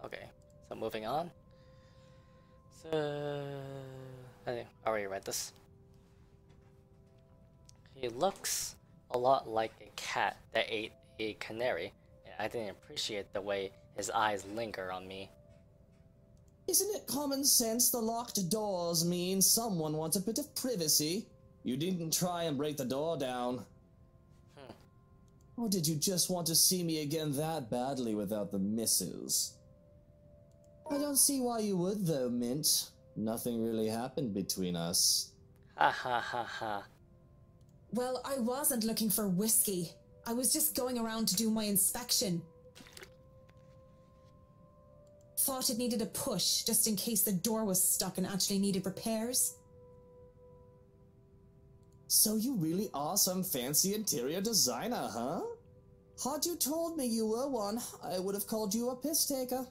Okay, so moving on. So I think I already read this. He looks a lot like a cat that ate a canary, and I didn't appreciate the way his eyes linger on me. Isn't it common sense the locked doors mean someone wants a bit of privacy? You didn't try and break the door down. Or did you just want to see me again that badly without the misses? I don't see why you would though, Mint. Nothing really happened between us. Ha ha ha ha. Well, I wasn't looking for whiskey. I was just going around to do my inspection. Thought it needed a push, just in case the door was stuck and actually needed repairs. So you really are some fancy interior designer, huh? Had you told me you were one, I would have called you a piss taker.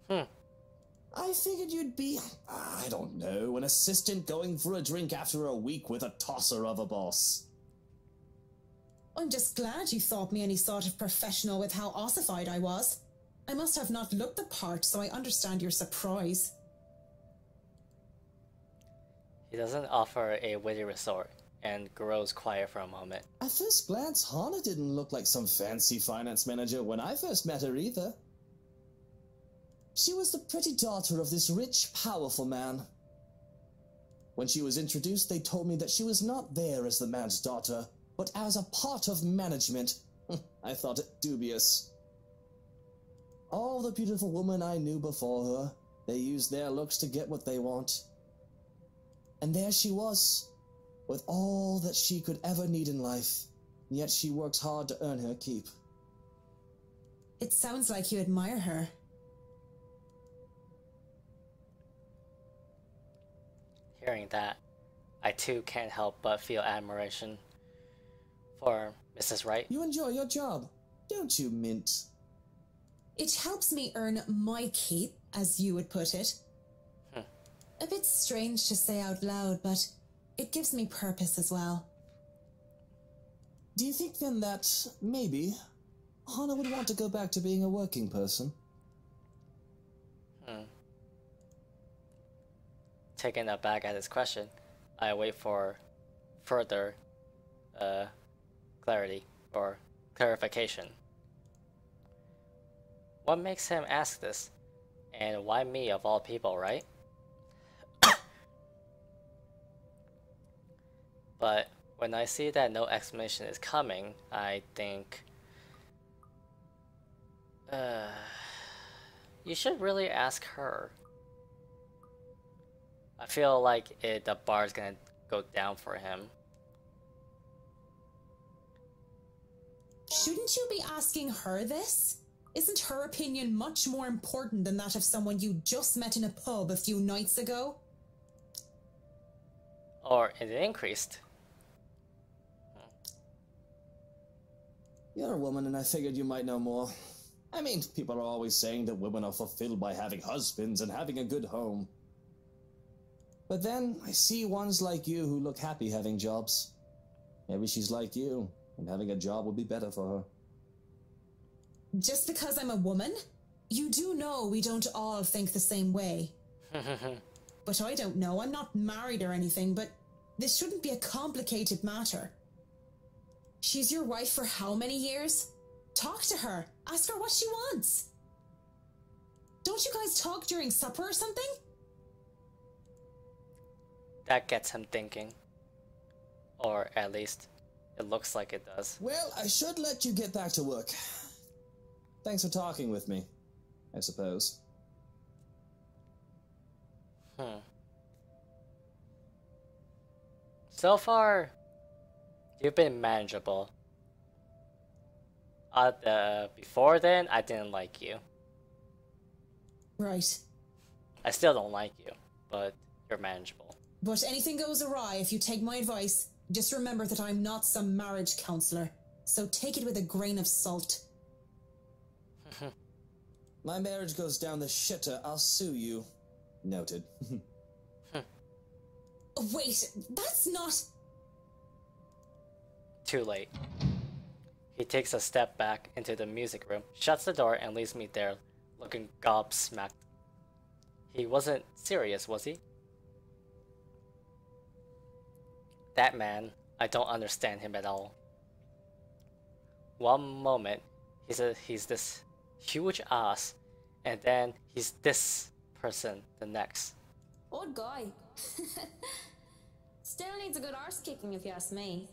I figured you'd be, I don't know, an assistant going for a drink after a week with a tosser of a boss. I'm just glad you thought me any sort of professional with how ossified I was. I must have not looked the part, so I understand your surprise. He doesn't offer a witty retort and grows quiet for a moment. At first glance, Hana didn't look like some fancy finance manager when I first met her either. She was the pretty daughter of this rich, powerful man. When she was introduced, they told me that she was not there as the man's daughter, but as a part of management. I thought it dubious. All the beautiful women I knew before her, they used their looks to get what they want. And there she was, with all that she could ever need in life, yet she works hard to earn her keep. It sounds like you admire her. Hearing that, I too can't help but feel admiration for Mrs. Wright. You enjoy your job, don't you, Mint? It helps me earn my keep, as you would put it. A bit strange to say out loud, but it gives me purpose as well. Do you think then that, maybe, Hana would want to go back to being a working person? Taken aback at his question, I wait for further clarity or clarification. What makes him ask this? And why me of all people, right? But when I see that no explanation is coming, I think you should really ask her. I feel like the bar is gonna go down for him. Shouldn't you be asking her this? Isn't her opinion much more important than that of someone you just met in a pub a few nights ago? Or it increased. You're a woman and I figured you might know more. I mean, people are always saying that women are fulfilled by having husbands and having a good home. But then, I see ones like you who look happy having jobs. Maybe she's like you, and having a job would be better for her. Just because I'm a woman? You do know we don't all think the same way. But I don't know, I'm not married or anything, but this shouldn't be a complicated matter. She's your wife for how many years? Talk to her, ask her what she wants. Don't you guys talk during supper or something? That gets him thinking. Or at least, it looks like it does. Well, I should let you get back to work. Thanks for talking with me, I suppose. So far, you've been manageable. Before then, I didn't like you. Right. I still don't like you, but you're manageable. But anything goes awry if you take my advice. Just remember that I'm not some marriage counselor, so take it with a grain of salt. My marriage goes down the shitter, I'll sue you. Noted. Wait, that's not... Too late. He takes a step back into the music room, shuts the door, and leaves me there looking gobsmacked. He wasn't serious, was he? That man, I don't understand him at all. One moment, he's this huge ass, and then he's this person the next. Odd guy. Still needs a good arse kicking if you ask me.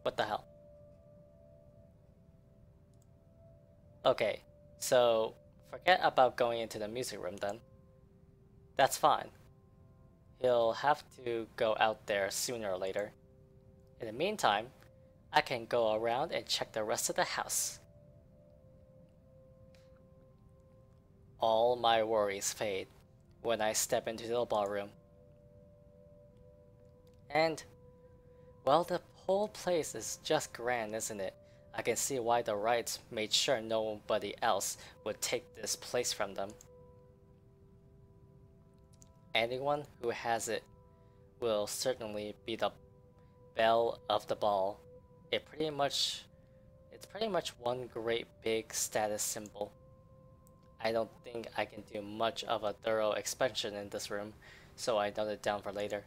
What the hell? Okay, so forget about going into the music room then. That's fine. He'll have to go out there sooner or later. In the meantime, I can go around and check the rest of the house. All my worries fade when I step into the ballroom. And, well, the whole place is just grand, isn't it? I can see why the Wrights made sure nobody else would take this place from them. Anyone who has it will certainly be the belle of the ball. It's pretty much one great big status symbol. I don't think I can do much of a thorough expansion in this room, so I note it down for later.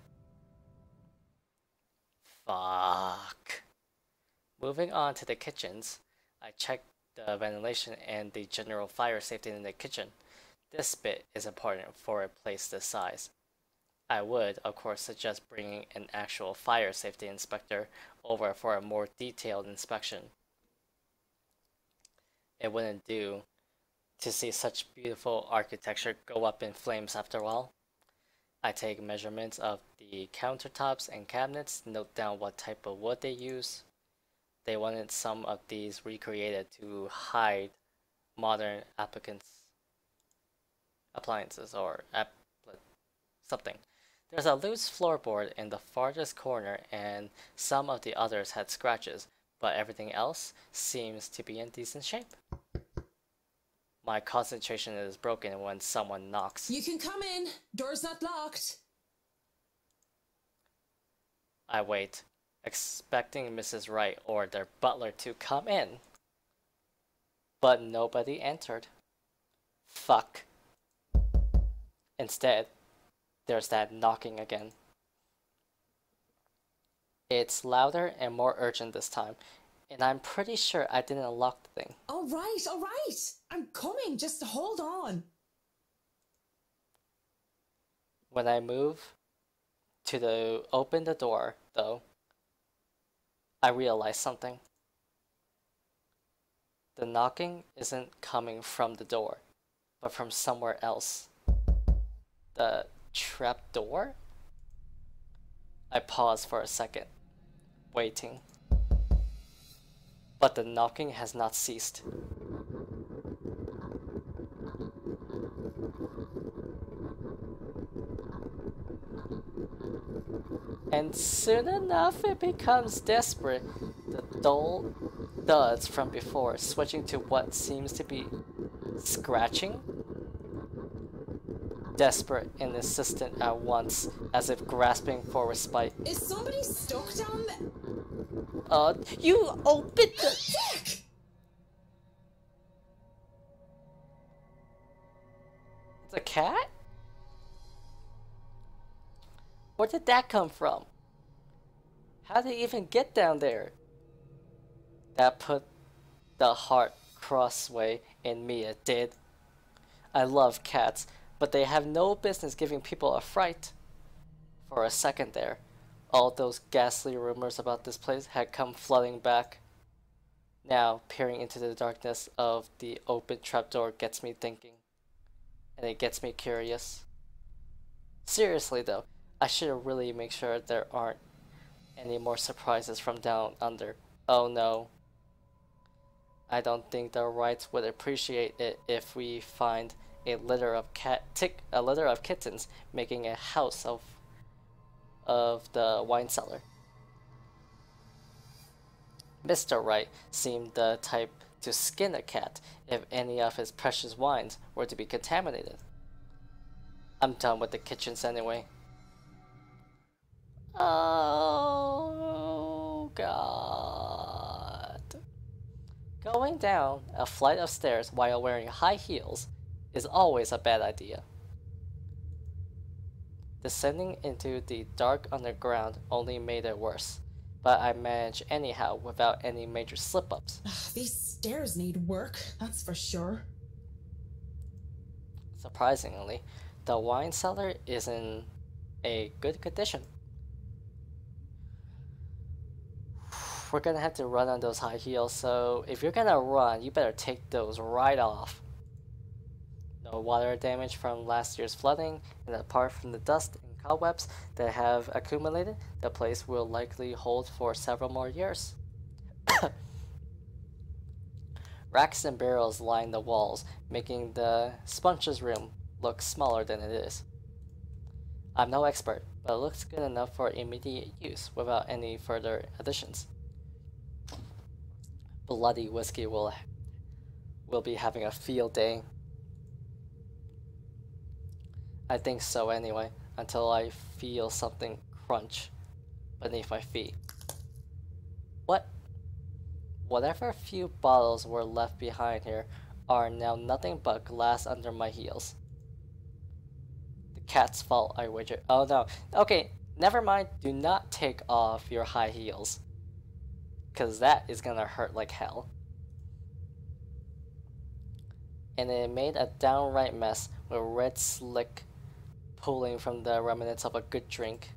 Fuck. Moving on to the kitchens, I checked the ventilation and the general fire safety in the kitchen. This bit is important for a place this size. I would, of course, suggest bringing an actual fire safety inspector over for a more detailed inspection. It wouldn't do to see such beautiful architecture go up in flames after a while. I take measurements of the countertops and cabinets, note down what type of wood they use. They wanted some of these recreated to hide modern appliances or something. There's a loose floorboard in the farthest corner and some of the others had scratches, but everything else seems to be in decent shape. My concentration is broken when someone knocks. You can come in. Door's not locked. I wait, expecting Mrs. Wright or their butler to come in. But nobody entered. Fuck. Instead, there's that knocking again. It's louder and more urgent this time, and I'm pretty sure I didn't lock the thing. All right. I'm coming. Just hold on. When I move to open the door, though, I realize something. The knocking isn't coming from the door, but from somewhere else. The trap door? I pause for a second, waiting. But the knocking has not ceased. And soon enough it becomes desperate. The dull thuds from before switching to what seems to be scratching. Desperate and insistent at once, as if grasping for respite. Is somebody stuck down there? You opened the... Fuck! It's a cat? Where did that come from? How did it even get down there? That put the heart crossway in me, it did. I love cats, but they have no business giving people a fright. For a second there, all those ghastly rumors about this place had come flooding back. Now, peering into the darkness of the open trapdoor gets me thinking. And it gets me curious. Seriously though, I should really make sure there aren't any more surprises from down under. Oh no. I don't think the Wrights would appreciate it if we find a litter of kittens making a house of the wine cellar. Mr. Wright seemed the type to skin a cat if any of his precious wines were to be contaminated. I'm done with the kitchens anyway. Oh God. Going down a flight of stairs while wearing high heels is always a bad idea. Descending into the dark underground only made it worse, but I managed anyhow without any major slip-ups. These stairs need work, that's for sure. Surprisingly, the wine cellar is in a good condition. We're gonna have to run on those high heels, so if you're gonna run, you better take those right off. No water damage from last year's flooding, and apart from the dust and cobwebs that have accumulated, the place will likely hold for several more years. Racks and barrels line the walls, making the sponge's room look smaller than it is. I'm no expert, but it looks good enough for immediate use without any further additions. Bloody whiskey will be having a field day. I think so anyway, until I feel something crunch beneath my feet. What? Whatever few bottles were left behind here are now nothing but glass under my heels. The cat's fault, I wager. Oh no. Okay, never mind. Do not take off your high heels, cause that is gonna hurt like hell. And it made a downright mess with red slick pooling from the remnants of a good drink.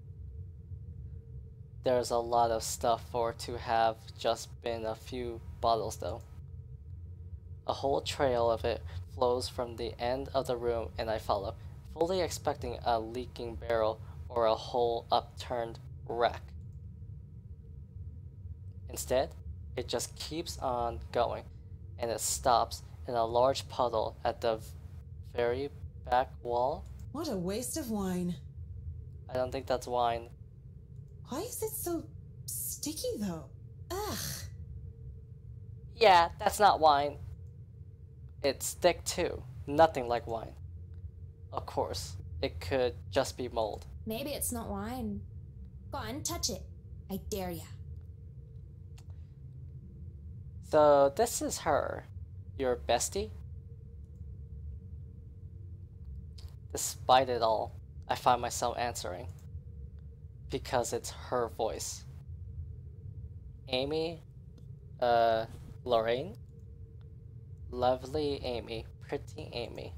There's a lot of stuff for to have just been a few bottles though. A whole trail of it flows from the end of the room and I follow, fully expecting a leaking barrel or a whole upturned rack. Instead, it just keeps on going, and it stops in a large puddle at the very back wall. What a waste of wine. I don't think that's wine. Why is it so sticky though? Ugh. Yeah, that's not wine. It's thick too, nothing like wine. Of course, it could just be mold. Maybe it's not wine. Go on, touch it. I dare ya. So this is her, your bestie? Despite it all, I find myself answering. Because it's her voice. Amy? Lorraine? Lovely Amy. Pretty Amy.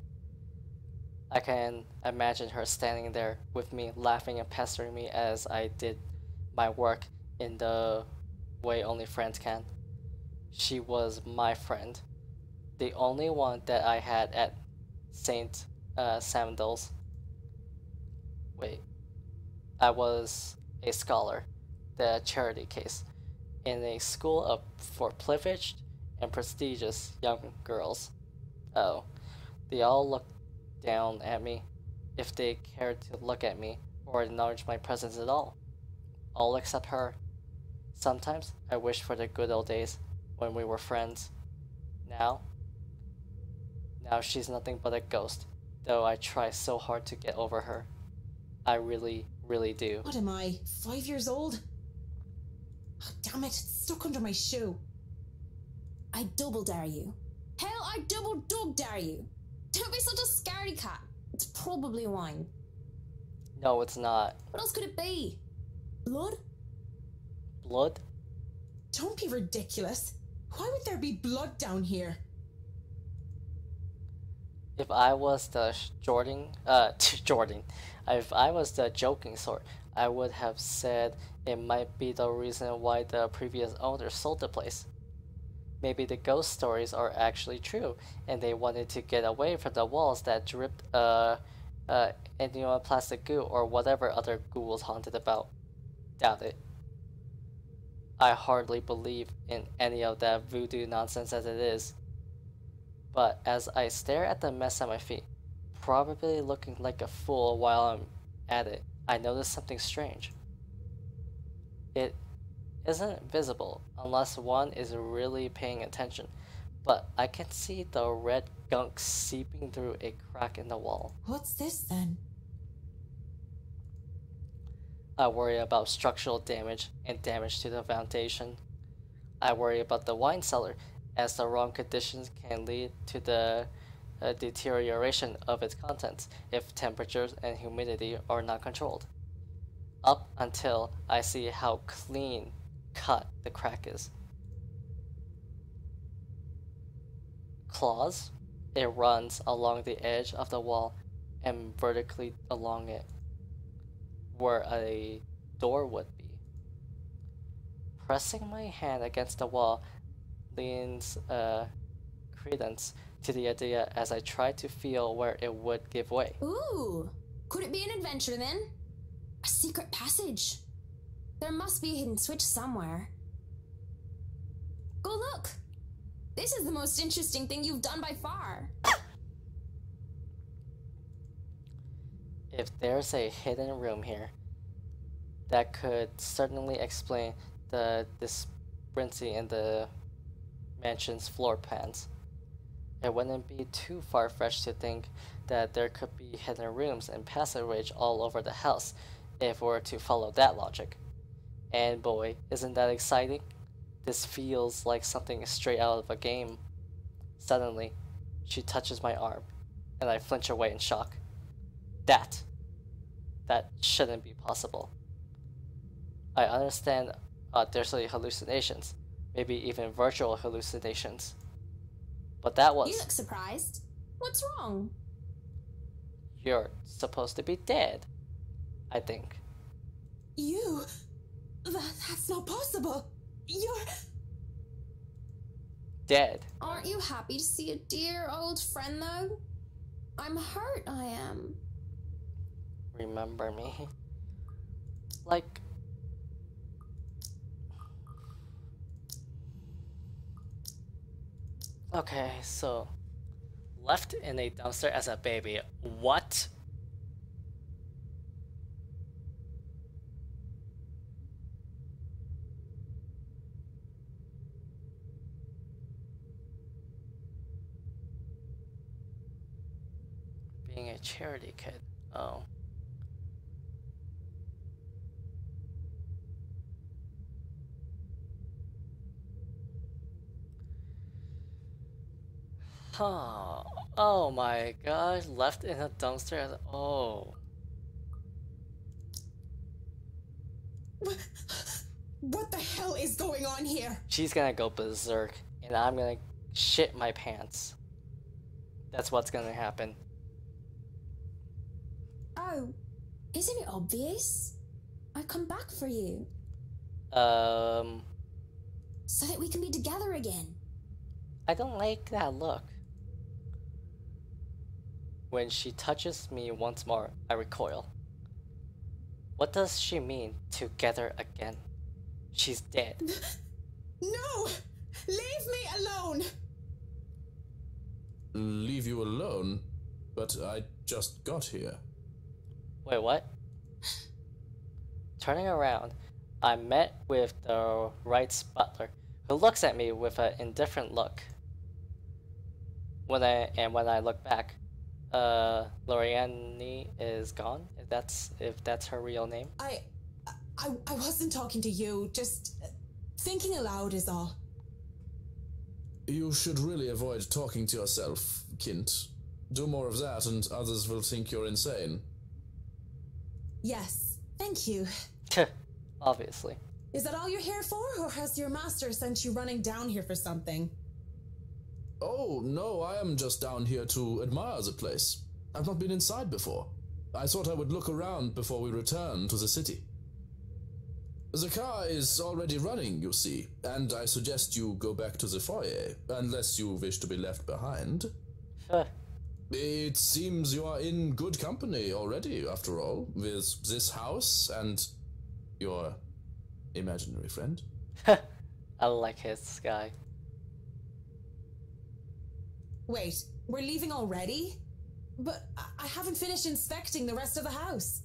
I can imagine her standing there with me, laughing and pestering me as I did my work in the way only friends can. She was my friend. The only one that I had at St. Samandal's. Wait. I was a scholar, the charity case, in a school for privileged and prestigious young girls. Oh, they all looked down at me, if they cared to look at me or acknowledge my presence at all. All except her. Sometimes I wish for the good old days when we were friends. Now she's nothing but a ghost, though I try so hard to get over her. I really do. What am I, 5 years old? Oh, damn it, it's stuck under my shoe. I double dare you. Hell, I double dog dare you. Don't be such a scaredy cat. It's probably wine. No, it's not. What else could it be? Blood? Blood? Don't be ridiculous. Why would there be blood down here? If I was the if I was the joking sort, I would have said it might be the reason why the previous owner sold the place. Maybe the ghost stories are actually true, and they wanted to get away from the walls that dripped plastic goo or whatever other goo was haunted about. Doubt it. I hardly believe in any of that voodoo nonsense as it is. But as I stare at the mess at my feet, probably looking like a fool while I'm at it, I notice something strange. It isn't visible unless one is really paying attention, but I can see the red gunk seeping through a crack in the wall. What's this then? I worry about structural damage and damage to the foundation. I worry about the wine cellar, as the wrong conditions can lead to the a deterioration of its contents if temperatures and humidity are not controlled. Up until I see how clean cut the crack is. Claws? It runs along the edge of the wall and vertically along it, where a door would be. Pressing my hand against the wall leans credence to the idea as I try to feel where it would give way. Ooh, could it be an adventure then? A secret passage? There must be a hidden switch somewhere. Go look! This is the most interesting thing you've done by far. If there's a hidden room here, that could certainly explain the discrepancy in the mansion's floor plans. It wouldn't be too far-fetched to think that there could be hidden rooms and passageways all over the house if we were to follow that logic. And boy, isn't that exciting? This feels like something straight out of a game. Suddenly, she touches my arm, and I flinch away in shock. That shouldn't be possible. I understand there's hallucinations, maybe even virtual hallucinations. But that was... You look surprised. What's wrong? You're supposed to be dead, I think. You? That's not possible. You're... Dead. Aren't you happy to see a dear old friend, though? I'm hurt, I am. Remember me? Like... Okay, so... Left in a dumpster as a baby. What? Being a charity kid. Oh. Huh. Oh my gosh, left in a dumpster as oh. What the hell is going on here? She's gonna go berserk, and I'm gonna shit my pants. That's what's gonna happen. Oh, isn't it obvious? I come back for you. So that we can be together again. I don't like that look. When she touches me once more, I recoil. What does she mean, together again? She's dead. No! Leave me alone! Leave you alone? But I just got here. Wait, what? Turning around, I met with the Wright's butler, who looks at me with an indifferent look. When I look back, Lorriane is gone. If that's her real name. I wasn't talking to you, just thinking aloud is all. You should really avoid talking to yourself, Kint. Do more of that and others will think you're insane. Yes, thank you. Obviously. Is that all you're here for, or has your master sent you running down here for something? Oh, no, I am just down here to admire the place. I've not been inside before. I thought I would look around before we return to the city. The car is already running, you see, and I suggest you go back to the foyer, unless you wish to be left behind. It seems you are in good company already, after all, with this house and your imaginary friend. I like his guy. Wait, we're leaving already? But I haven't finished inspecting the rest of the house.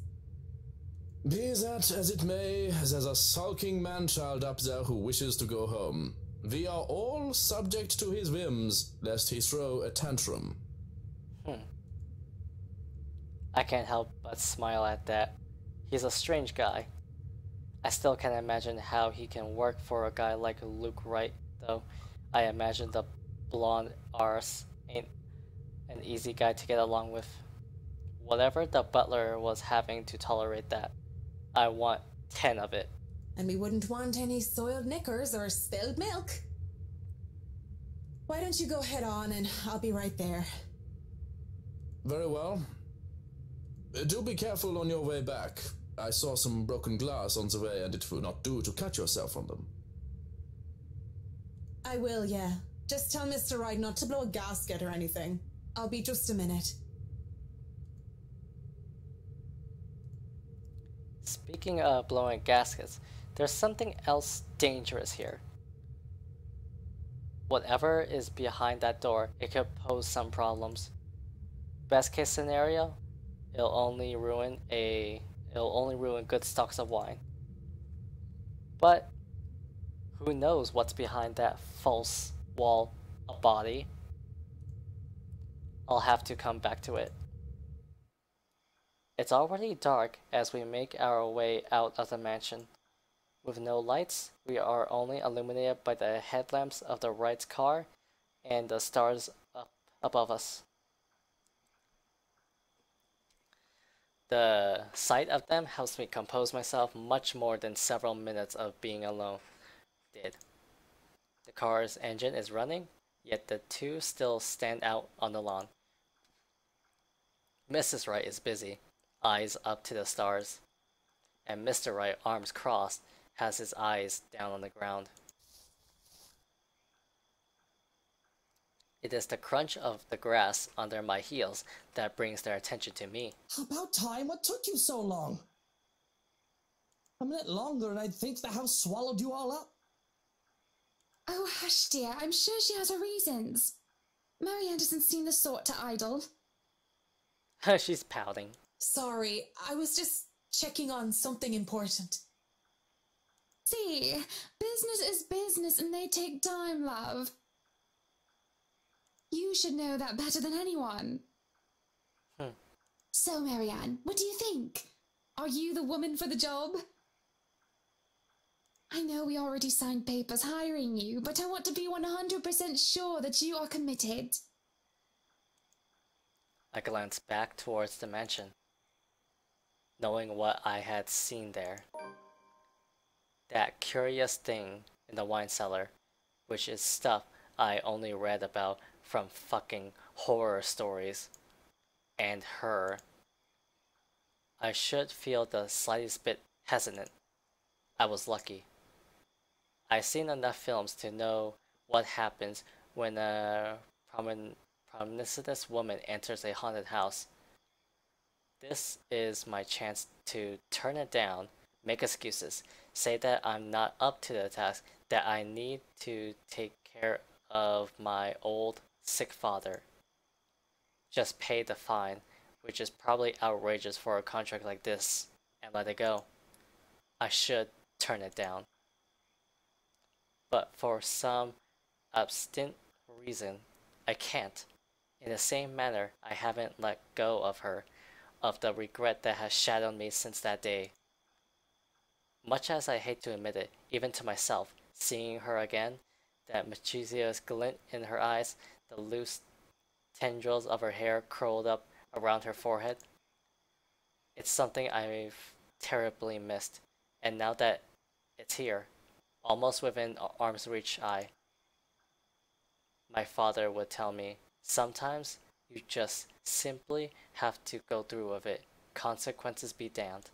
Be that as it may, there's a sulking man-child up there who wishes to go home. We are all subject to his whims, lest he throw a tantrum. I can't help but smile at that. He's a strange guy. I still can't imagine how he can work for a guy like Luke Wright, though. I imagine the blonde arse an easy guy to get along with. Whatever the butler was having to tolerate that, I want 10 of it. And we wouldn't want any soiled knickers or spilled milk. Why don't you go head on and I'll be right there. Very well. Do be careful on your way back. I saw some broken glass on the way and it will not do to cut yourself on them. I will, yeah. Just tell Mr. Wright not to blow a gasket or anything. I'll be just a minute. Speaking of blowing gaskets, there's something else dangerous here. Whatever is behind that door, it could pose some problems. Best case scenario, it'll only ruin good stocks of wine. But who knows what's behind that false wall, a body? I'll have to come back to it. It's already dark as we make our way out of the mansion. With no lights, we are only illuminated by the headlamps of the Wright's car and the stars up above us. The sight of them helps me compose myself much more than several minutes of being alone did. The car's engine is running, yet the two still stand out on the lawn. Mrs. Wright is busy, eyes up to the stars, and Mr. Wright, arms crossed, has his eyes down on the ground. It is the crunch of the grass under my heels that brings their attention to me. About time, what took you so long? A minute longer and I'd think the house swallowed you all up. Oh, hush, dear. I'm sure she has her reasons. Marianne doesn't seem the sort to idle. She's pouting. Sorry, I was just checking on something important. See, business is business and they take time, love. You should know that better than anyone. So, Marianne, what do you think? Are you the woman for the job? I know we already signed papers hiring you, but I want to be 100% sure that you are committed. I glanced back towards the mansion, knowing what I had seen there. That curious thing in the wine cellar, which is stuff I only read about from fucking horror stories. And her. I should feel the slightest bit hesitant. I was lucky. I've seen enough films to know what happens when a promiscuous woman enters a haunted house. This is my chance to turn it down, make excuses, say that I'm not up to the task, that I need to take care of my old, sick father. Just pay the fine, which is probably outrageous for a contract like this, and let it go. I should turn it down. But for some obstinate reason, I can't. In the same manner, I haven't let go of her, of the regret that has shadowed me since that day. Much as I hate to admit it, even to myself, seeing her again, that mischievous glint in her eyes, the loose tendrils of her hair curled up around her forehead, it's something I've terribly missed, and now that it's here, almost within arm's reach, my father would tell me, sometimes you just simply have to go through with it, consequences be damned.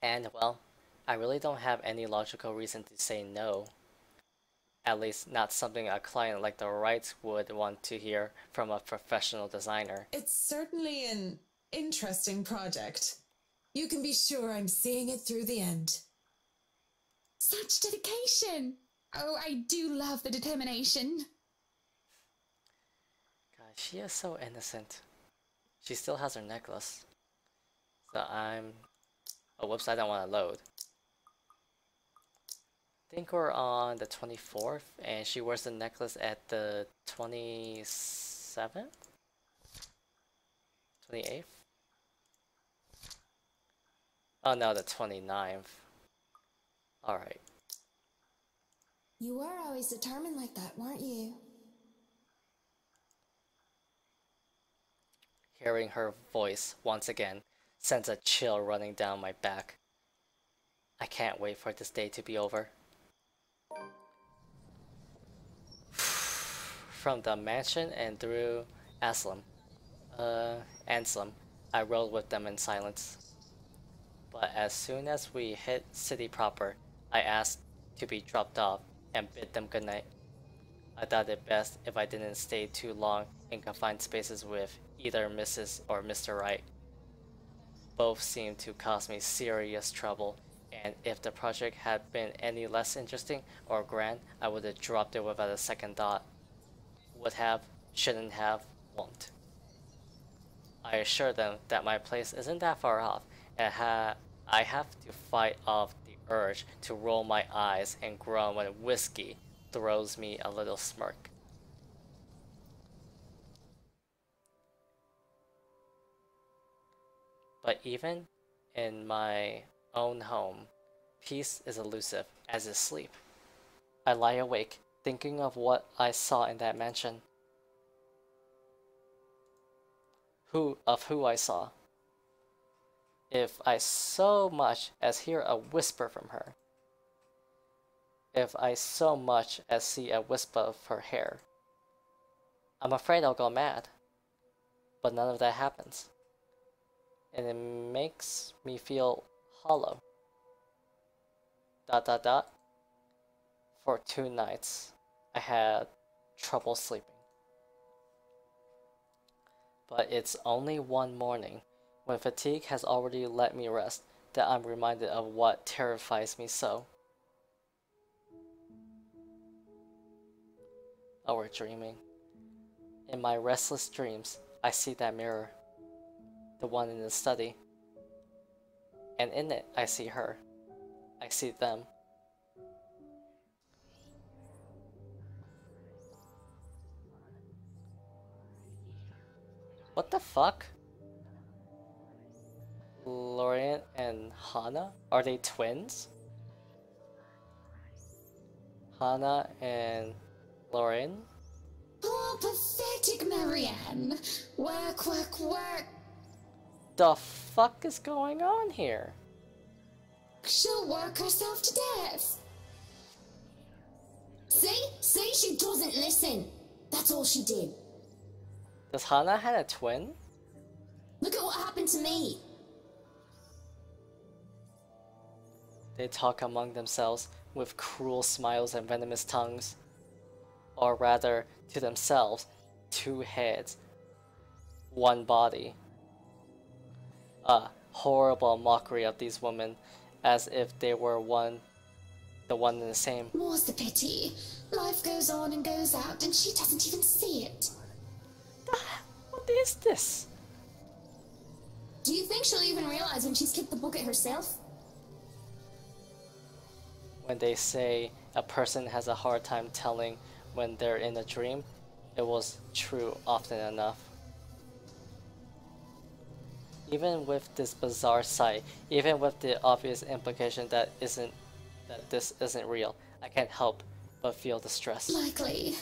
And, well, I really don't have any logical reason to say no. At least not something a client like the Wrights would want to hear from a professional designer. It's certainly an interesting project. You can be sure I'm seeing it through the end. Such dedication! Oh, I do love the determination. God, she is so innocent. She still has her necklace. So oh, whoops, I don't want to load. I think we're on the 24th, and she wears the necklace at the 27th? 28th? Oh no, the 29th. Alright. You were always determined like that, weren't you? Hearing her voice once again sends a chill running down my back. I can't wait for this day to be over. From the mansion and through Anselm, I rode with them in silence. But as soon as we hit city proper, I asked to be dropped off and bid them goodnight. I thought it best if I didn't stay too long in confined spaces with either Mrs. or Mr. Wright. Both seemed to cause me serious trouble, and if the project had been any less interesting or grand, I would have dropped it without a second thought. Would have, shouldn't have, won't. I assure them that my place isn't that far off, and I have to fight off the urge to roll my eyes and groan when whiskey throws me a little smirk. But even in my own home, peace is elusive, as is sleep. I lie awake, thinking of what I saw in that mansion. Who I saw. If I so much as hear a whisper from her. If I so much as see a wisp of her hair. I'm afraid I'll go mad. But none of that happens. And it makes me feel hollow. ... For 2 nights, I had trouble sleeping. But it's only one morning, when fatigue has already let me rest, that I'm reminded of what terrifies me so. Oh, we're dreaming. In my restless dreams, I see that mirror. The one in the study. And in it, I see her. I see them. What the fuck? Lorriane and Hana? Are they twins? Hana and Lorriane? Oh, pathetic Marianne. Work, work, work. The fuck is going on here? She'll work herself to death. See, she doesn't listen. That's all she did. Does Hana have a twin? Look at what happened to me. They talk among themselves with cruel smiles and venomous tongues. Or rather, to themselves, 2 heads, 1 body. A horrible mockery of these women, as if they were the one and the same. More's the pity. Life goes on and goes out, and she doesn't even see it. What is this? Do you think she'll even realize when she's kicked the bucket herself? When they say a person has a hard time telling when they're in a dream, it was true often enough. Even with this bizarre sight, even with the obvious implication that this isn't real, I can't help but feel distress. Likely.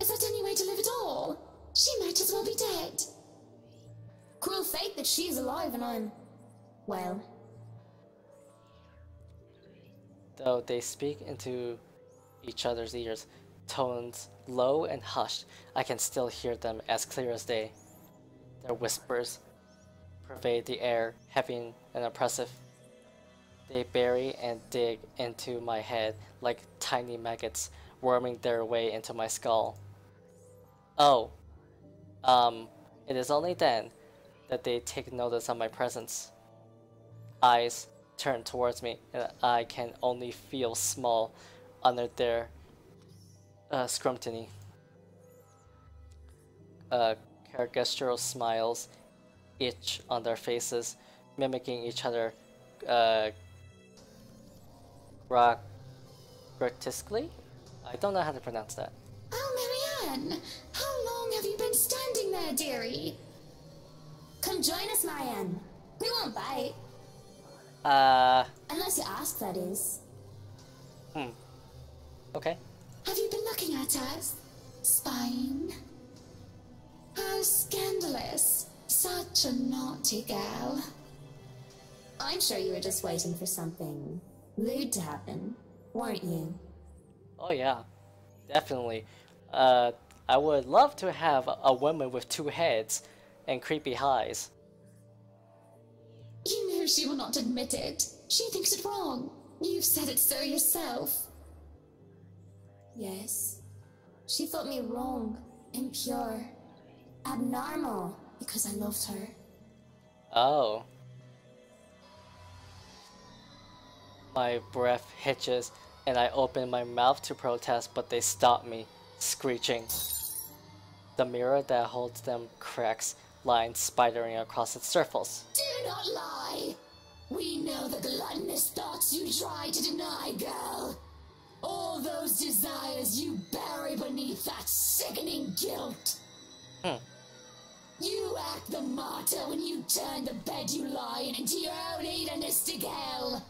Is that any way to live at all? She might as well be dead. Cruel fate that she's alive and I'm... well... Though they speak into each other's ears, tones low and hushed, I can still hear them as clear as day. Their whispers pervade the air, heavy and oppressive. They bury and dig into my head like tiny maggots, worming their way into my skull. Oh, it is only then that they take notice of my presence. Eyes turn towards me, and I can only feel small under their scrutiny. Caricature smiles itch on their faces, mimicking each other grotesquely? I don't know how to pronounce that. Oh, Marianne! How long have you been standing there, dearie? Come join us, Marianne. We won't bite. Unless you ask, that is. Okay. Have you been looking at us? Spying? How scandalous. Such a naughty girl. I'm sure you were just waiting for something lewd to happen, weren't you? Oh yeah, definitely. I would love to have a woman with two heads and creepy eyes. You know she will not admit it. She thinks it wrong. You've said it so yourself. Yes. She thought me wrong, impure, abnormal, because I loved her. Oh. My breath hitches, and I open my mouth to protest, but they stop me, screeching. The mirror that holds them cracks, lines spidering across its surface. Do not lie! We know the gluttonous thoughts you try to deny, girl. All those desires you bury beneath that sickening guilt. You act the martyr when you turn the bed you lie in into your own hedonistic hell.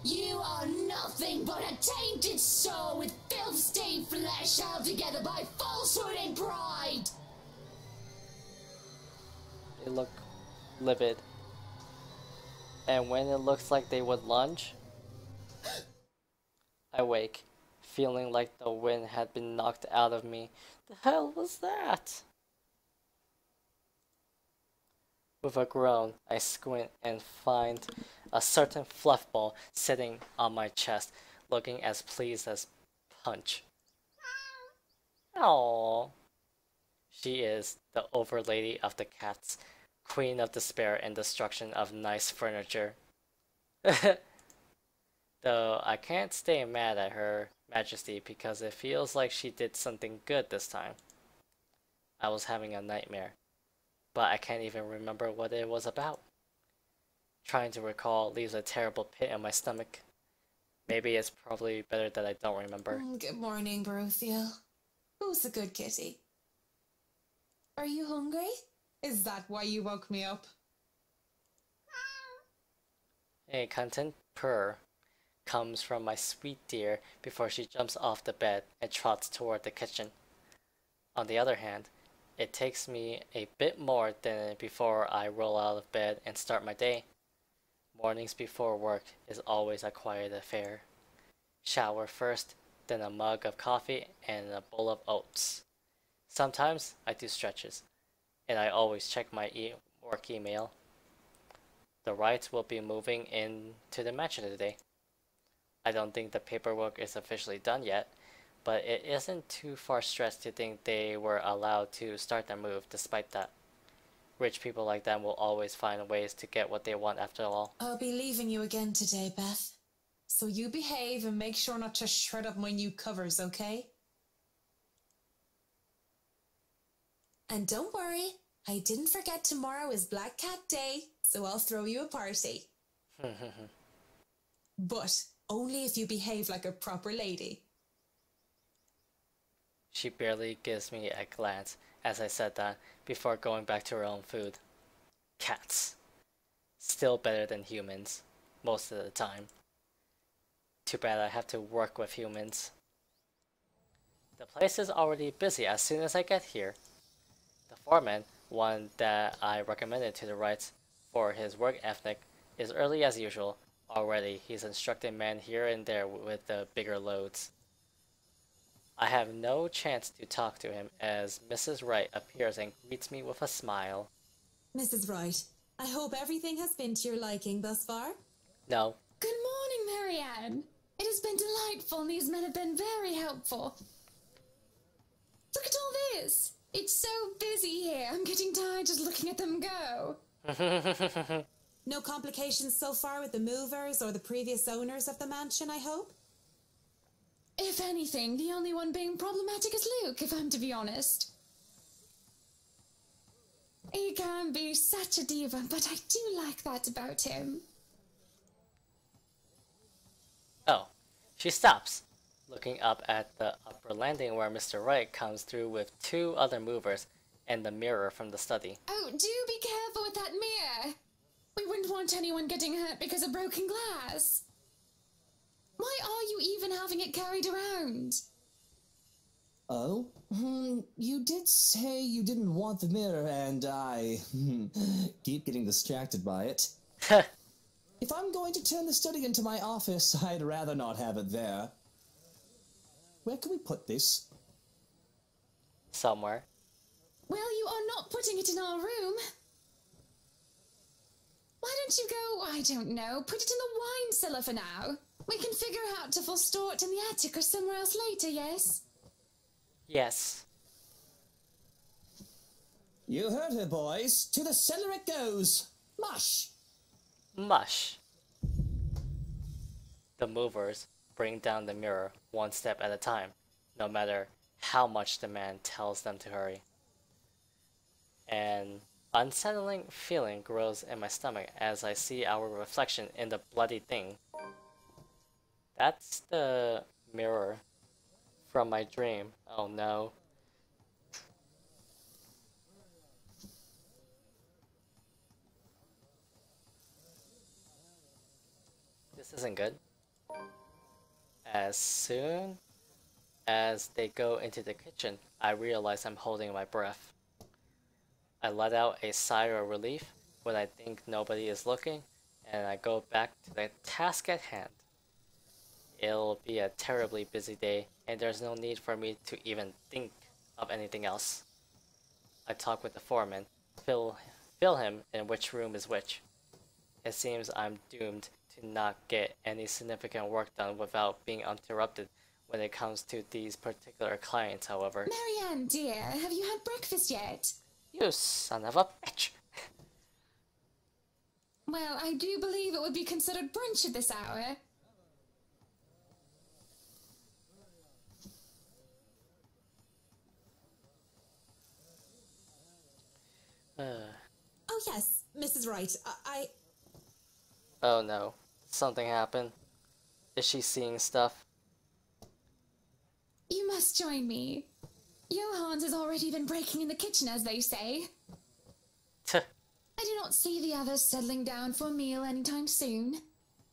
You are nothing but a tainted soul with filth-stained flesh held together by falsehood and pride. They look livid. And when it looks like they would lunge, I wake, feeling like the wind had been knocked out of me. The hell was that? With a groan, I squint and find a certain fluff ball sitting on my chest, looking as pleased as Punch. Aww. She is the overlady of the cats, queen of despair and destruction of nice furniture. Though I can't stay mad at her majesty because it feels like she did something good this time. I was having a nightmare, but I can't even remember what it was about. Trying to recall leaves a terrible pit in my stomach. Maybe it's probably better that I don't remember. Good morning, Baruthiel. Who's a good kitty? Are you hungry? Is that why you woke me up? A content purr comes from my sweet dear before she jumps off the bed and trots toward the kitchen. On the other hand, it takes me a bit more than before I roll out of bed and start my day. Mornings before work is always a quiet affair. Shower first, then a mug of coffee and a bowl of oats. Sometimes I do stretches, and I always check my work email. The Wrights will be moving into the mansion today. I don't think the paperwork is officially done yet, but it isn't too far stretched to think they were allowed to start their move despite that. Rich people like them will always find ways to get what they want after all. I'll be leaving you again today, Beth. So you behave and make sure not to shred up my new covers, okay? And don't worry, I didn't forget tomorrow is Black Cat Day, so I'll throw you a party. But only if you behave like a proper lady. She barely gives me a glance as I said that before going back to her own food. Cats. Still better than humans, most of the time. Too bad I have to work with humans. The place is already busy as soon as I get here. The foreman, one that I recommended to the Wrights for his work ethic, is early as usual. Already, he's instructing men here and there with the bigger loads. I have no chance to talk to him as Mrs. Wright appears and greets me with a smile. Mrs. Wright, I hope everything has been to your liking thus far. No. Good morning, Marianne. It has been delightful and these men have been very helpful. Look at all this. It's so busy here. I'm getting tired just looking at them go. No complications so far with the movers or the previous owners of the mansion, I hope? If anything, the only one being problematic is Luke, if I'm to be honest. He can be such a diva, but I do like that about him. Oh, she stops, looking up at the upper landing where Mr. Wright comes through with two other movers and the mirror from the study. Oh, do be careful with that mirror. We wouldn't want anyone getting hurt because of broken glass. Why are you even having it carried around? Oh? You did say you didn't want the mirror, and I keep getting distracted by it. If I'm going to turn the study into my office, I'd rather not have it there. Where can we put this? Somewhere. Well, you are not putting it in our room. Why don't you go, I don't know, put it in the wine cellar for now? We can figure out if we'll store it in the attic or somewhere else later, yes? Yes. You heard her, boys. To the cellar it goes. Mush! Mush. The movers bring down the mirror one step at a time, no matter how much the man tells them to hurry. An unsettling feeling grows in my stomach as I see our reflection in the bloody thing. That's the mirror from my dream. Oh no. This isn't good. As soon as they go into the kitchen, I realize I'm holding my breath. I let out a sigh of relief when I think nobody is looking, and I go back to the task at hand. It'll be a terribly busy day, and there's no need for me to even think of anything else. I talk with the foreman, fill him in which room is which. It seems I'm doomed to not get any significant work done without being interrupted when it comes to these particular clients, however. Marianne, dear, have you had breakfast yet? You son of a bitch! Well, I do believe it would be considered brunch at this hour. Oh, yes, Mrs. Wright. Oh no. Something happened. Is she seeing stuff? You must join me. Johans has already been breaking in the kitchen, as they say. Tuh. I do not see the others settling down for a meal anytime soon.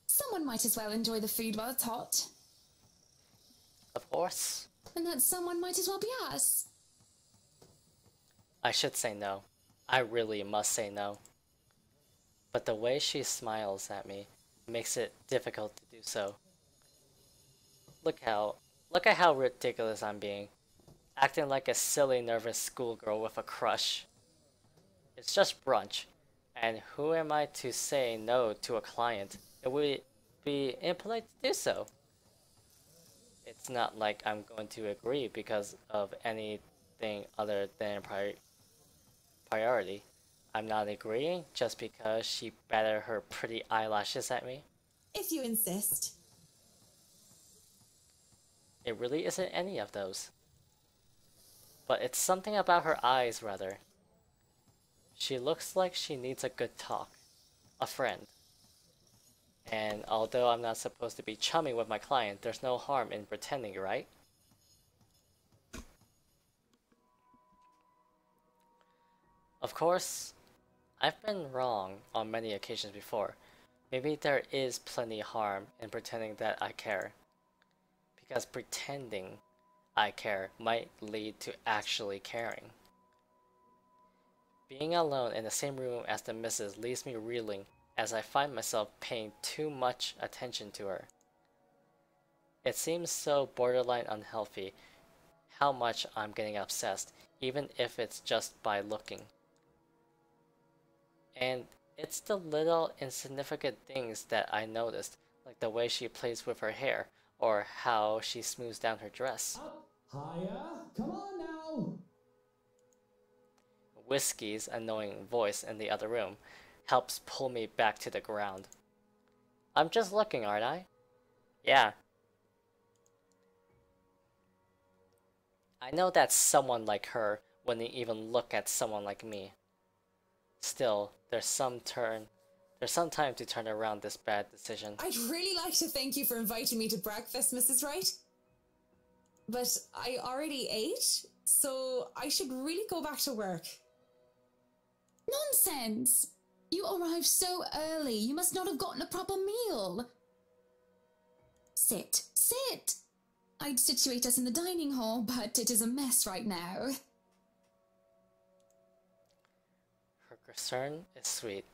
Someone might as well enjoy the food while it's hot. Of course. And that someone might as well be us. I should say no. I really must say no. But the way she smiles at me makes it difficult to do so. Look at how ridiculous I'm being. Acting like a silly, nervous schoolgirl with a crush. It's just brunch, and who am I to say no to a client? It would be impolite to do so. It's not like I'm going to agree because of anything other than priority. I'm not agreeing just because she batted her pretty eyelashes at me. If you insist. It really isn't any of those. But it's something about her eyes, rather. She looks like she needs a good talk. A friend. And although I'm not supposed to be chumming with my client, there's no harm in pretending, right? Of course, I've been wrong on many occasions before. Maybe there is plenty harm in pretending that I care. Because pretending I care might lead to actually caring. Being alone in the same room as the missus leaves me reeling as I find myself paying too much attention to her. It seems so borderline unhealthy how much I'm getting obsessed, even if it's just by looking. And it's the little insignificant things that I noticed, like the way she plays with her hair, or how she smooths down her dress. Up, higher, come on now! Whiskey's annoying voice in the other room helps pull me back to the ground. I'm just looking, aren't I? Yeah. I know that someone like her wouldn't even look at someone like me. Still, there's some time to turn around this bad decision. I'd really like to thank you for inviting me to breakfast, Mrs. Wright. But I already ate, so I should really go back to work. Nonsense! You arrived so early, you must not have gotten a proper meal. Sit, sit. I'd situate us in the dining hall, but it is a mess right now. Her concern is sweet,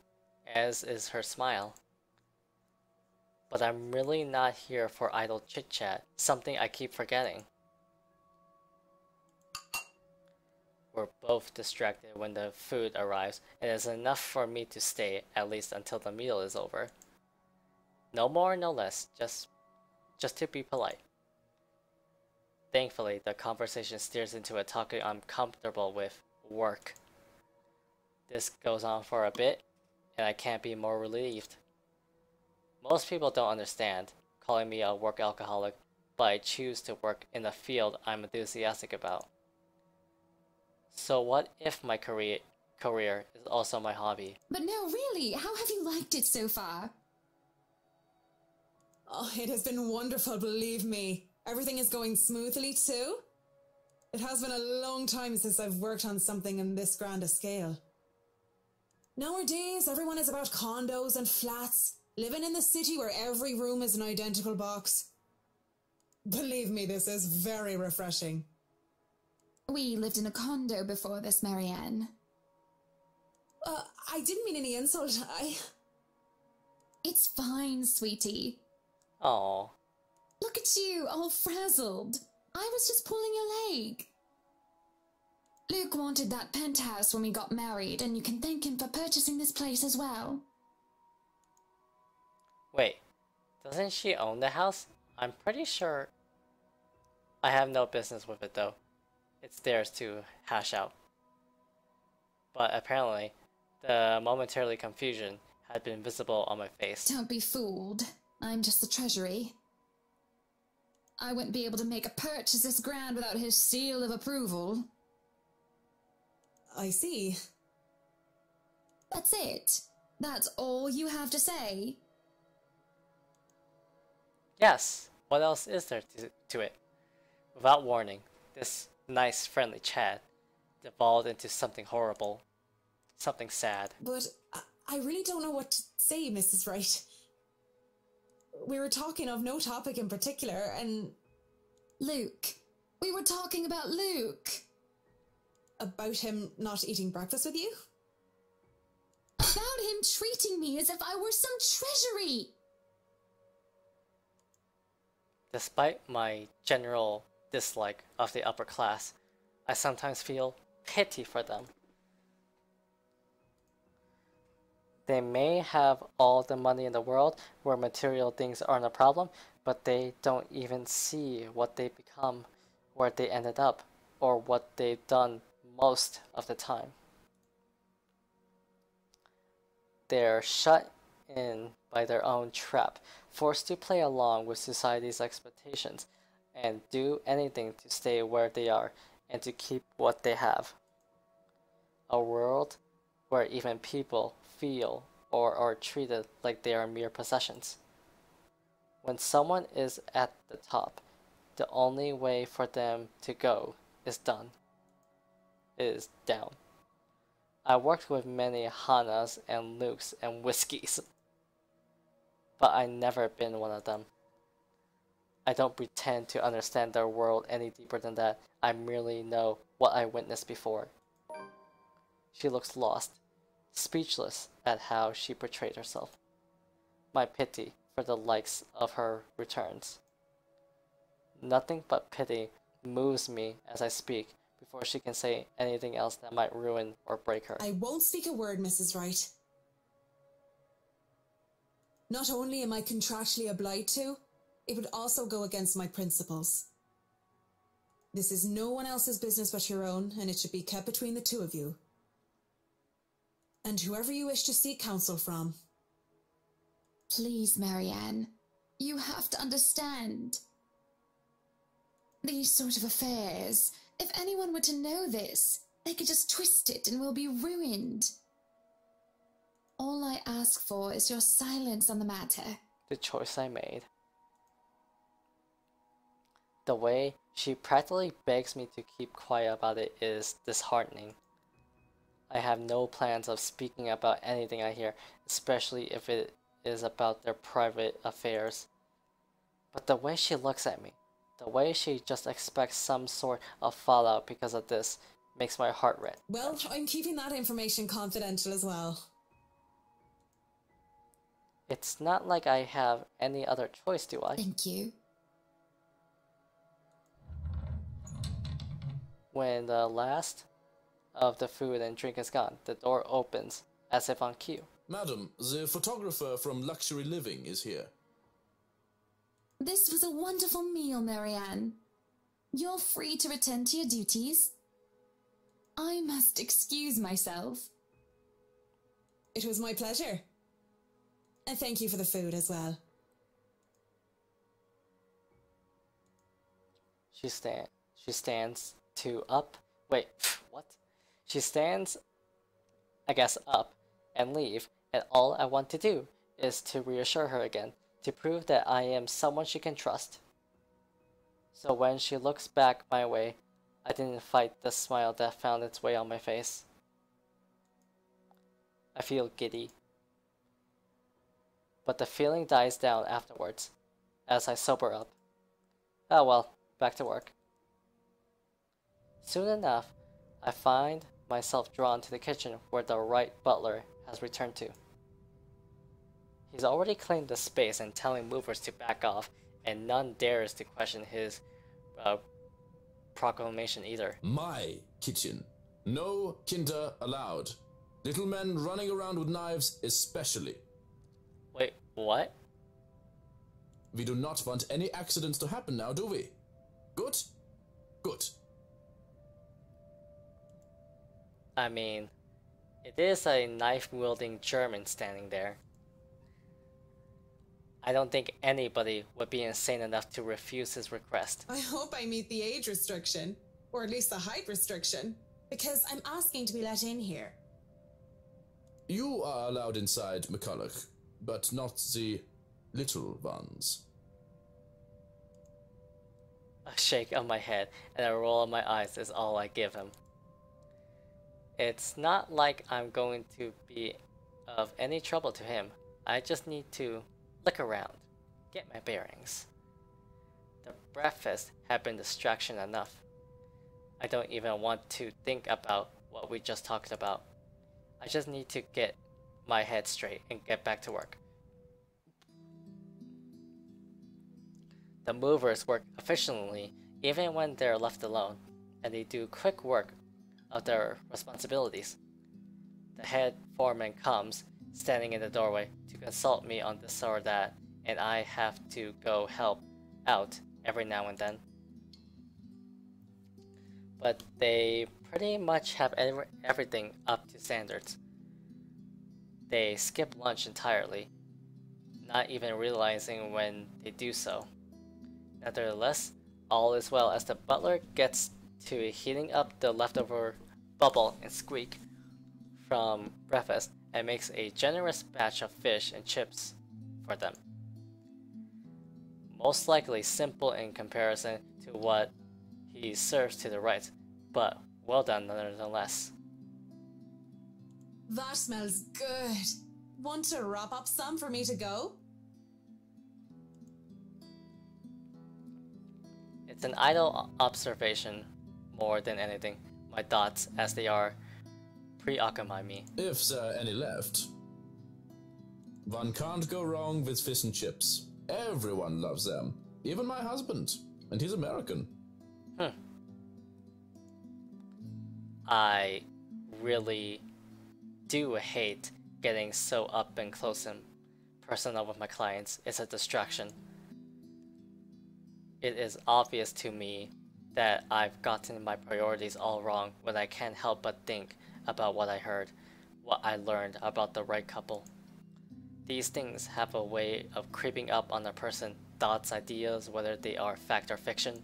as is her smile. But I'm really not here for idle chit-chat, something I keep forgetting. We're both distracted when the food arrives, and it's enough for me to stay, at least until the meal is over. No more, no less, just to be polite. Thankfully, the conversation steers into a topic I'm comfortable with, work. This goes on for a bit, and I can't be more relieved. Most people don't understand, calling me a work alcoholic, but I choose to work in a field I'm enthusiastic about. So what if my career is also my hobby? But no, really, how have you liked it so far? Oh, it has been wonderful, believe me. Everything is going smoothly too. It has been a long time since I've worked on something on this grand a scale. Nowadays, everyone is about condos and flats, living in the city where every room is an identical box. Believe me, this is very refreshing. We lived in a condo before this, Marianne. I didn't mean any insult. It's fine, sweetie. Aww. Look at you, all frazzled. I was just pulling your leg. Luke wanted that penthouse when we got married, and you can thank him for purchasing this place as well. Wait, doesn't she own the house? I'm pretty sure. I have no business with it though. It's theirs to hash out. But apparently, the momentary confusion had been visible on my face. Don't be fooled. I'm just the treasury. I wouldn't be able to make a purchase this grand without his seal of approval. I see. That's it. That's all you have to say. Yes, what else is there to it? Without warning, this nice friendly chat devolved into something horrible. Something sad. But I really don't know what to say, Mrs. Wright. We were talking of no topic in particular, and... Luke. We were talking about Luke. About him not eating breakfast with you? About him treating me as if I were some treasury. Despite my general dislike of the upper class, I sometimes feel pity for them. They may have all the money in the world where material things aren't a problem, but they don't even see what they become, where they ended up, or what they've done most of the time. They're shut in by their own trap, forced to play along with society's expectations, and do anything to stay where they are and to keep what they have. A world where even people feel or are treated like they are mere possessions. When someone is at the top, the only way for them to go is down. I worked with many Hanas and Lukes and Whiskies, but I never been one of them. I don't pretend to understand their world any deeper than that. I merely know what I witnessed before. She looks lost, speechless at how she portrayed herself. My pity for the likes of her returns. Nothing but pity moves me as I speak before she can say anything else that might ruin or break her. I won't speak a word, Mrs. Wright. Not only am I contractually obliged to, it would also go against my principles. This is no one else's business but your own, and it should be kept between the two of you. And whoever you wish to seek counsel from. Please, Marianne. You have to understand. These sort of affairs, if anyone were to know this, they could just twist it and we'll be ruined. All I ask for is your silence on the matter. The choice I made. The way she practically begs me to keep quiet about it is disheartening. I have no plans of speaking about anything I hear, especially if it is about their private affairs. But the way she looks at me, The way she just expects some sort of fallout because of this makes my heart red. Well, I'm keeping that information confidential as well. It's not like I have any other choice, do I? Thank you. When the last of the food and drink is gone, the door opens, as if on cue. Madam, the photographer from Luxury Living is here. This was a wonderful meal, Marianne. You're free to return to your duties. I must excuse myself. It was my pleasure. And thank you for the food as well. She stands wait, what? She stands, I guess, up and leave, and all I want to do is to reassure her again, to prove that I am someone she can trust. So when she looks back my way, I didn't fight the smile that found its way on my face. I feel giddy. But the feeling dies down afterwards, as I sober up. Oh well, back to work. Soon enough, I find myself drawn to the kitchen where the right butler has returned to. He's already claimed the space and telling movers to back off, and none dares to question his proclamation either. My kitchen. No kinder allowed. Little men running around with knives especially. Wait, what? We do not want any accidents to happen now, do we? Good? Good. I mean, it is a knife-wielding German standing there. I don't think anybody would be insane enough to refuse his request. I hope I meet the age restriction, or at least the height restriction, because I'm asking to be let in here. You are allowed inside, McCulloch, but not the little ones. A shake of my head and a roll of my eyes is all I give him. It's not like I'm going to be of any trouble to him. I just need to look around, get my bearings. The breakfast had been distraction enough. I don't even want to think about what we just talked about. I just need to get my head straight and get back to work. The movers work efficiently even when they're left alone, and they do quick work of their responsibilities. The head foreman comes, standing in the doorway, to consult me on this or that, and I have to go help out every now and then. But they pretty much have everything up to standards. They skip lunch entirely, not even realizing when they do so. Nevertheless, all is well as the butler gets to heating up the leftover bubble and squeak from breakfast and makes a generous batch of fish and chips for them. Most likely simple in comparison to what he serves to the right, but well done nonetheless. That smells good. Want to wrap up some for me to go? It's an idle observation more than anything. My thoughts, as they are, preoccupy me. If there are any left. One can't go wrong with fish and chips. Everyone loves them. Even my husband. And he's American. I really do hate getting so up and close and personal with my clients. It's a distraction. It is obvious to me that I've gotten my priorities all wrong when I can't help but think about what I heard, what I learned about the right couple. These things have a way of creeping up on a person, thoughts, ideas, whether they are fact or fiction.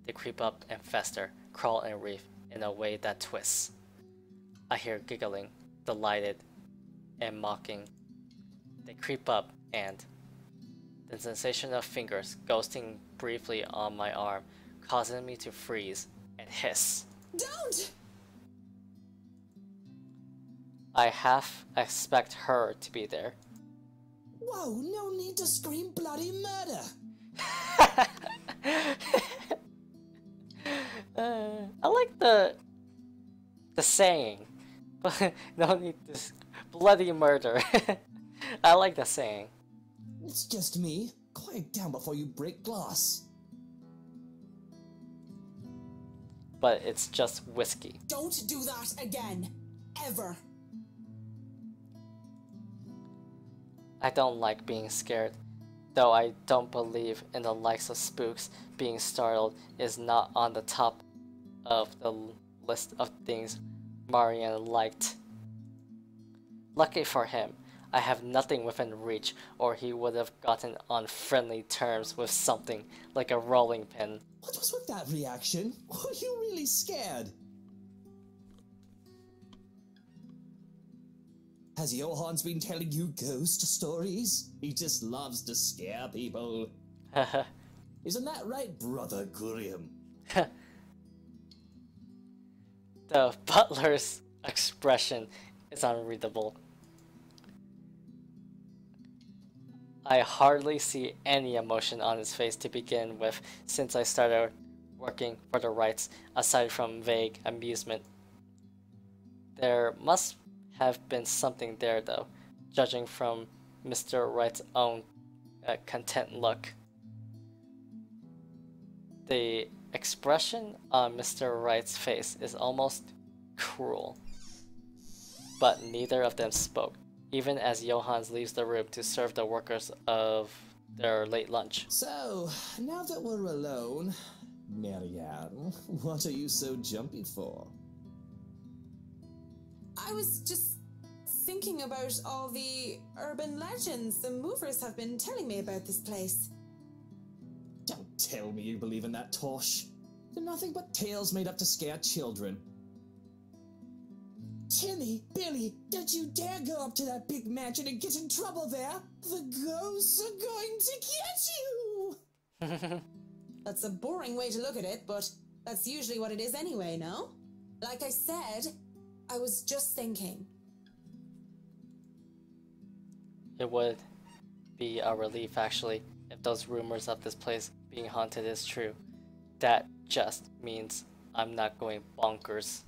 They creep up and fester, crawl and wreath in a way that twists. I hear giggling, delighted, and mocking. They creep up and the sensation of fingers ghosting briefly on my arm causes me to freeze and hiss. Don't! I half expect her to be there. Whoa, no need to scream bloody murder! I like the saying, but no need to bloody murder. I like the saying. It's just me. Quiet down before you break glass. But it's just whiskey. Don't do that again. Ever. I don't like being scared, though I don't believe in the likes of spooks. Being startled is not on the top of the list of things Marian liked. Lucky for him, I have nothing within reach, or he would have gotten on friendly terms with something like a rolling pin. What was with that reaction? Were you really scared? Has Johann's been telling you ghost stories? He just loves to scare people. Isn't that right, Brother Gurium? The butler's expression is unreadable. I hardly see any emotion on his face to begin with since I started working for the Wrights, aside from vague amusement. There must have been something there, though, judging from Mr. Wright's own content look. The expression on Mr. Wright's face is almost cruel. But neither of them spoke, even as Johann leaves the room to serve the workers of their late lunch. So, now that we're alone, Marianne, what are you so jumpy for? I was just thinking about all the urban legends the movers have been telling me about this place. Don't tell me you believe in that tosh. They're nothing but tales made up to scare children. Timmy, Billy, don't you dare go up to that big mansion and get in trouble there. The ghosts are going to get you. That's a boring way to look at it, but that's usually what it is anyway, no? Like I said, I was just thinking. It would be a relief, actually, if those rumors of this place being haunted is true. That just means I'm not going bonkers.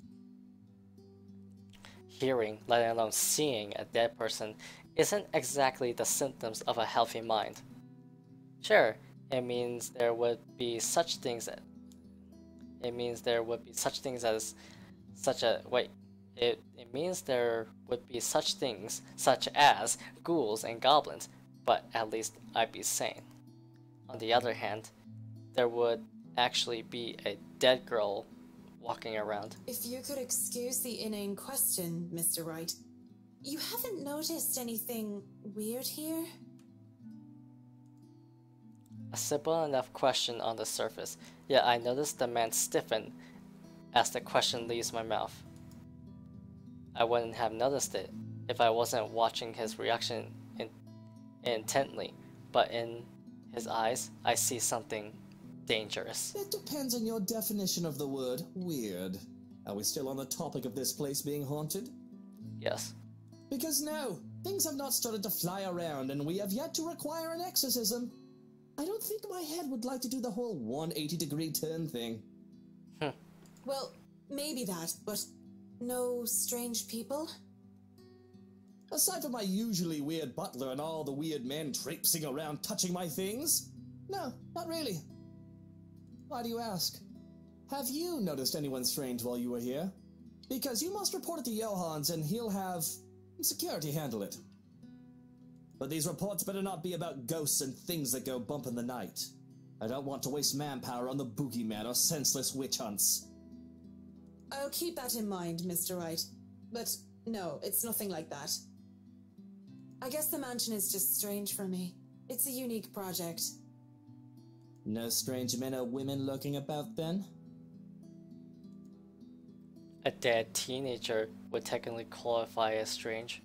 Hearing, let alone seeing a dead person isn't exactly the symptoms of a healthy mind. Sure, it means there would be such things as it means there would be such things as ghouls and goblins, but at least I'd be sane. On the other hand, there would actually be a dead girl walking around. If you could excuse the inane question, Mr. Wright, you haven't noticed anything weird here? A simple enough question on the surface, yet I noticed the man stiffen as the question leaves my mouth. I wouldn't have noticed it if I wasn't watching his reaction intently, but in his eyes, I see something dangerous. It depends on your definition of the word weird. Are we still on the topic of this place being haunted? Yes. Because no, things have not started to fly around and we have yet to require an exorcism. I don't think my head would like to do the whole 180-degree turn thing. Well, maybe that, but no strange people? Aside from my usually weird butler and all the weird men traipsing around touching my things? No, not really. Why do you ask? Have you noticed anyone strange while you were here? Because you must report it to Johann's and he'll have security handle it. But these reports better not be about ghosts and things that go bump in the night. I don't want to waste manpower on the boogeyman or senseless witch hunts. I'll keep that in mind, Mr. Wright. But no, it's nothing like that. I guess the mansion is just strange for me. It's a unique project. No strange men or women lurking about then? A dead teenager would technically qualify as strange.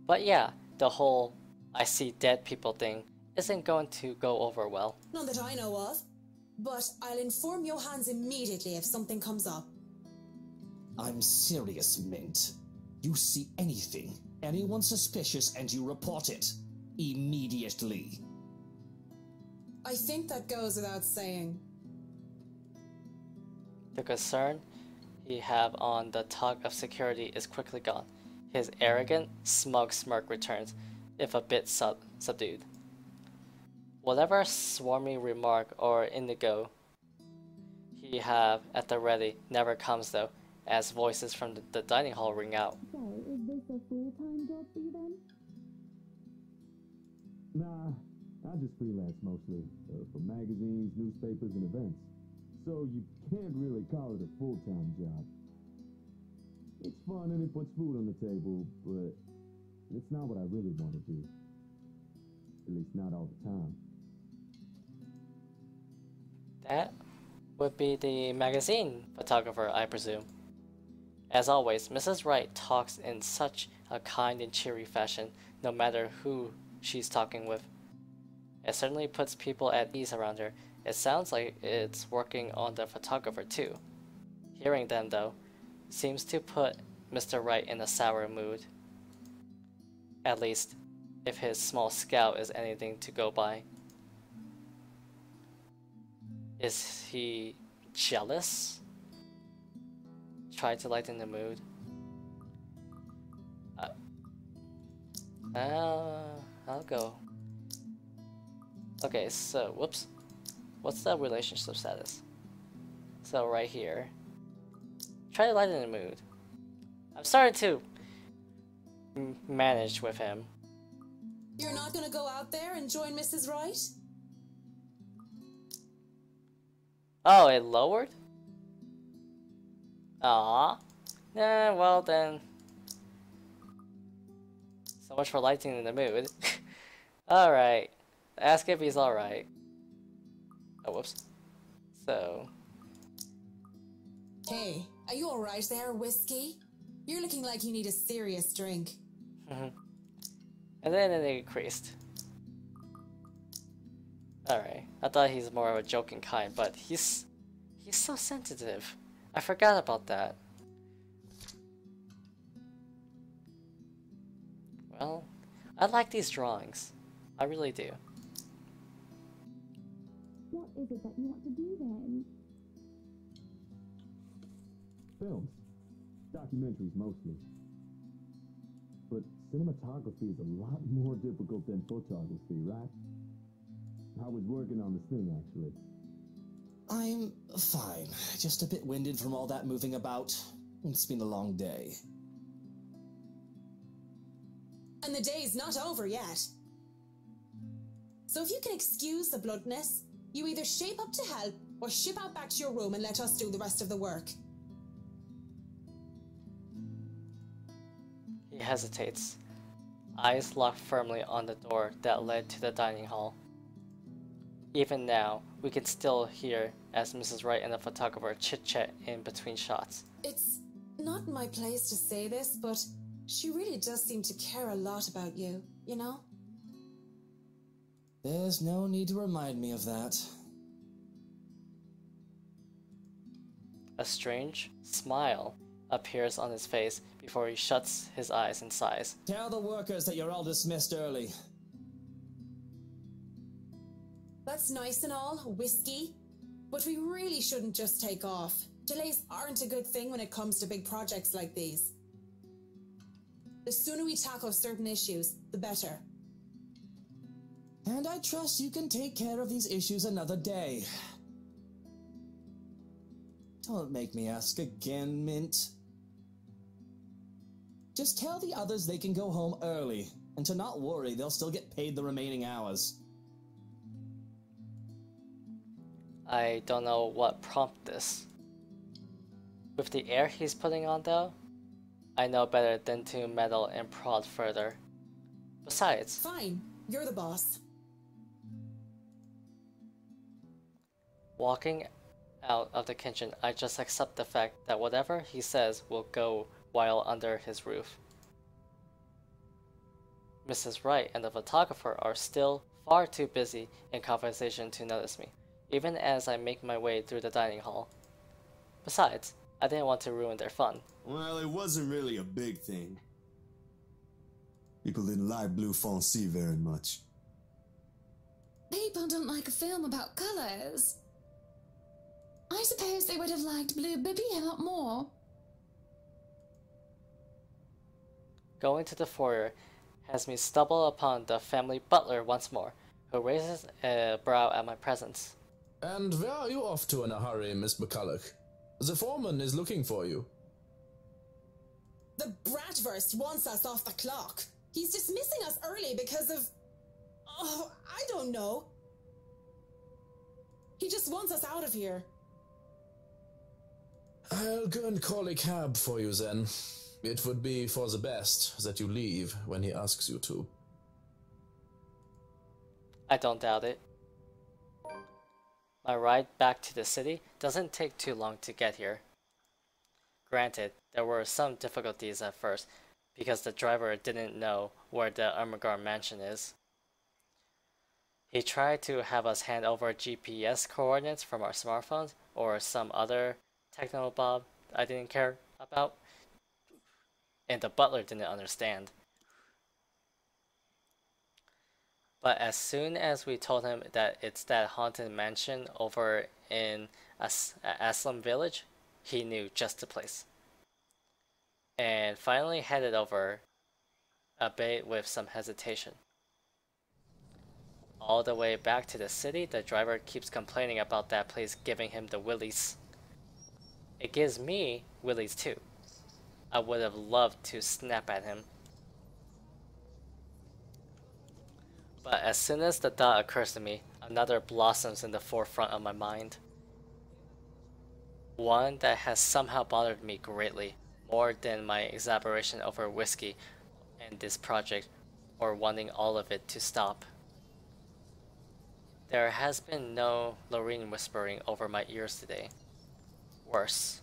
But yeah, the whole I see dead people thing isn't going to go over well. None that I know of. But I'll inform Johann's immediately if something comes up. I'm serious, Mint. You see anything, anyone suspicious, and you report it. Immediately. I think that goes without saying. The concern he have on the talk of security is quickly gone. His arrogant, smug smirk returns, if a bit subdued. Whatever swarmy remark or indigo he have at the ready never comes though, as voices from the dining hall ring out. So, is this a full-time job for you then? Nah, I just freelance mostly, for magazines, newspapers, and events. So you can't really call it a full-time job. It's fun and it puts food on the table, but it's not what I really want to do. At least not all the time. That would be the magazine photographer, I presume. As always, Mrs. Wright talks in such a kind and cheery fashion, no matter who she's talking with. It certainly puts people at ease around her. It sounds like it's working on the photographer too. Hearing them, though, seems to put Mr. Wright in a sour mood. At least, if his small scout is anything to go by. Is he jealous? Try to lighten the mood. I'll go. Okay, so, whoops. What's the relationship status? So right here. Try to lighten the mood. I'm starting to manage with him. You're not gonna go out there and join Mrs. Wright? Oh, it lowered? Aww. Nah, well then. So much for lightening the mood. Alright. Ask if he's alright. Oh, whoops. So. Hey, are you alright there, Whiskey? You're looking like you need a serious drink. And then it increased. Alright. I thought he's more of a joking kind, but he's so sensitive. I forgot about that. Well, I like these drawings. I really do. What is it that you want to do then? Films. Documentaries mostly. But cinematography is a lot more difficult than photography, right? I was working on this thing, actually. I'm fine. Just a bit winded from all that moving about. It's been a long day. And the day's not over yet. So if you can excuse the bluntness, you either shape up to help or ship out back to your room and let us do the rest of the work. He hesitates, eyes locked firmly on the door that led to the dining hall. Even now, we can still hear as Mrs. Wright and the photographer chit-chat in between shots. It's not my place to say this, but she really does seem to care a lot about you, you know? There's no need to remind me of that. A strange smile appears on his face before he shuts his eyes and sighs. Tell the workers that you're all dismissed early. That's nice and all, Whiskey, but we really shouldn't just take off. Delays aren't a good thing when it comes to big projects like these. The sooner we tackle certain issues, the better. And I trust you can take care of these issues another day. Don't make me ask again, Mint. Just tell the others they can go home early, and to not worry, they'll still get paid the remaining hours. I don't know what prompted this. With the air he's putting on though, I know better than to meddle and prod further. Besides, Fine, you're the boss. walking out of the kitchen, I just accept the fact that whatever he says will go while under his roof. Mrs. Wright and the photographer are still far too busy in conversation to notice me, even as I make my way through the dining hall. Besides, I didn't want to ruin their fun. Well, it wasn't really a big thing. People didn't like Blue Fonzie very much. People don't like a film about colours. I suppose they would have liked Blue Bibby a lot more. Going to the foyer has me stumble upon the family butler once more, who raises a brow at my presence. And where are you off to in a hurry, Miss McCulloch? The foreman is looking for you. The Bratwurst wants us off the clock. He's dismissing us early because of... Oh, I don't know. He just wants us out of here. I'll go and call a cab for you then. It would be for the best that you leave when he asks you to. I don't doubt it. My ride back to the city doesn't take too long to get here. Granted, there were some difficulties at first, because the driver didn't know where the Ermengarde mansion is. He tried to have us hand over GPS coordinates from our smartphones, or some other techno-bob I didn't care about, and the butler didn't understand. But as soon as we told him that it's that haunted mansion over in Aslam village, he knew just the place. And finally headed over, albeit with some hesitation. All the way back to the city, the driver keeps complaining about that place giving him the willies. It gives me willies too. I would have loved to snap at him. But as soon as the thought occurs to me, another blossoms in the forefront of my mind. One that has somehow bothered me greatly, more than my exasperation over whiskey and this project, or wanting all of it to stop. There has been no Lorriane whispering over my ears today. Worse,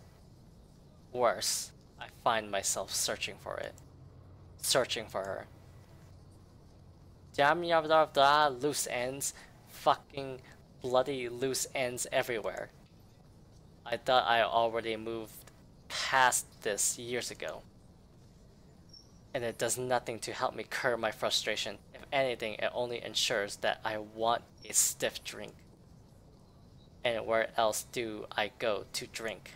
I find myself searching for it. Searching for her. Damn loose ends. Fucking bloody loose ends everywhere. I thought I already moved past this years ago. And it does nothing to help me curb my frustration. If anything, it only ensures that I want a stiff drink. And where else do I go to drink?